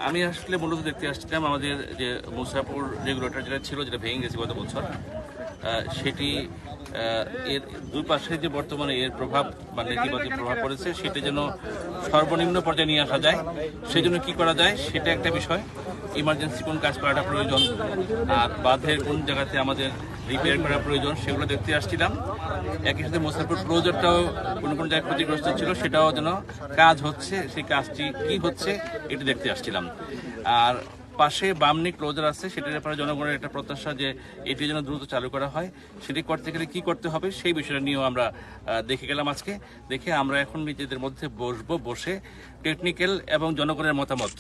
আমি আসলে মূলত দেখতে আসছিলাম আমাদের যে মুসাপুর রেগুলেটর যেটা ছিল, যেটা ভেঙে গেছে গত বছর, সেটি এর দুই পাশে যে বর্তমানে এর প্রভাব বা নেতিবাচক প্রভাব পড়েছে সেটি যেন সর্বনিম্ন পর্যায়ে নিয়ে আসা যায়। সেই জন্য কী করা যায় সেটা একটা বিষয়। ইমার্জেন্সি কোন কাজ করাটা প্রয়োজন আর বাঁধের কোন জায়গাতে আমাদের রিপেয়ার করা প্রয়োজন সেগুলো দেখতে আসছিলাম। একই সাথে মুসাফির ক্লোজারটাও কোন কোন জায়গায় ক্ষতিগ্রস্ত ছিল, সেটাও যেন কাজ হচ্ছে, সেই কাজটি কি হচ্ছে এটি দেখতে আসছিলাম। আর পাশে বামনি ক্লোজার আছে, সেটার ব্যাপারে জনগণের একটা প্রত্যাশা যে এটি যেন দ্রুত চালু করা হয়। সেটি করতে গেলে কী করতে হবে সেই বিষয়টা নিয়েও আমরা দেখে গেলাম আজকে। দেখে আমরা এখন নিজেদের মধ্যে বসে টেকনিক্যাল এবং জনগণের মতামত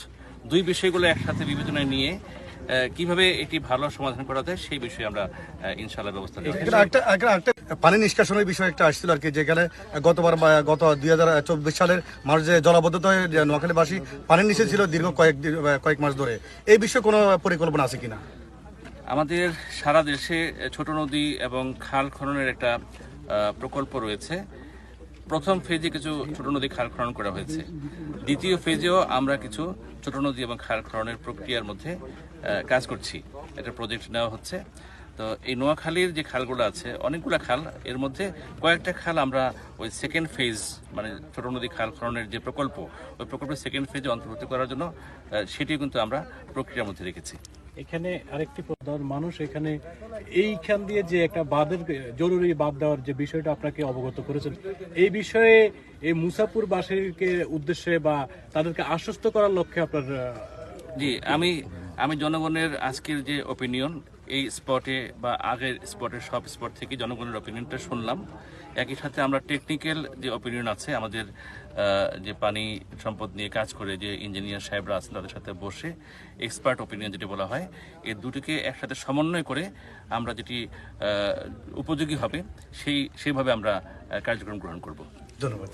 দুই বিষয়গুলো একসাথে বিবেচনায় নিয়ে কিভাবে এটি ভালো সমাধান করা যায় সেই বিষয়ে আমরা ইনশাআল্লাহ ব্যবস্থা নেব। পানি নিষ্কাশনের বিষয় একটা আসছিল আর কি, যেখানে গত 2024 সালের মার্চে জলাবদ্ধতায় নোয়াখালীবাসী পানির নিচে ছিল দীর্ঘ কয়েক মাস ধরে। এই বিষয়ে কোনো পরিকল্পনা আছে কিনা? আমাদের সারা দেশে ছোট নদী এবং খাল খননের একটা প্রকল্প রয়েছে। প্রথম ফেজে কিছু ছোট নদী খাল খনন করা হয়েছে। দ্বিতীয় ফেজেও আমরা কিছু ছোট নদী এবং খাল খননের প্রক্রিয়ার মধ্যে কাজ করছি। একটা প্রজেক্ট নেওয়া হচ্ছে। তো এই নোয়াখালীর যে খালগুলো আছে, অনেকগুলো খাল, এর মধ্যে কয়েকটা খাল আমরা ওই সেকেন্ড ফেজ, মানে ছোট নদী খাল খননের যে প্রকল্প, ওই প্রকল্পের সেকেন্ড ফেজে অন্তর্ভুক্ত করার জন্য সেটিও কিন্তু আমরা প্রক্রিয়ার মধ্যে রেখেছি। এখানে আরেকটি প্রধান মানুষ এখানে এইখান দিয়ে যে একটা বাঁধের জরুরি বাঁধ দেওয়ার যে বিষয়টা আপনাকে অবগত করেছেন, এই বিষয়ে এই মুসাপুরবাসীকে উদ্দেশ্যে বা তাদেরকে আশ্বস্ত করার লক্ষ্যে আপনার জি, আমি জনগণের আজকের যে অপিনিয়ন, এই স্পটে বা আগের স্পটের সব স্পট থেকে জনগণের অপিনিয়নটা শুনলাম। একই সাথে আমরা টেকনিক্যাল যে অপিনিয়ন আছে, আমাদের যে পানি সম্পদ নিয়ে কাজ করে যে ইঞ্জিনিয়ার সাহেবরা আছেন, তাদের সাথে বসে এক্সপার্ট অপিনিয়ন যেটি বলা হয়, এই দুটিকে একসাথে সমন্বয় করে আমরা যেটি উপযোগী হবে সেইভাবে আমরা কার্যক্রম গ্রহণ করব। ধন্যবাদ।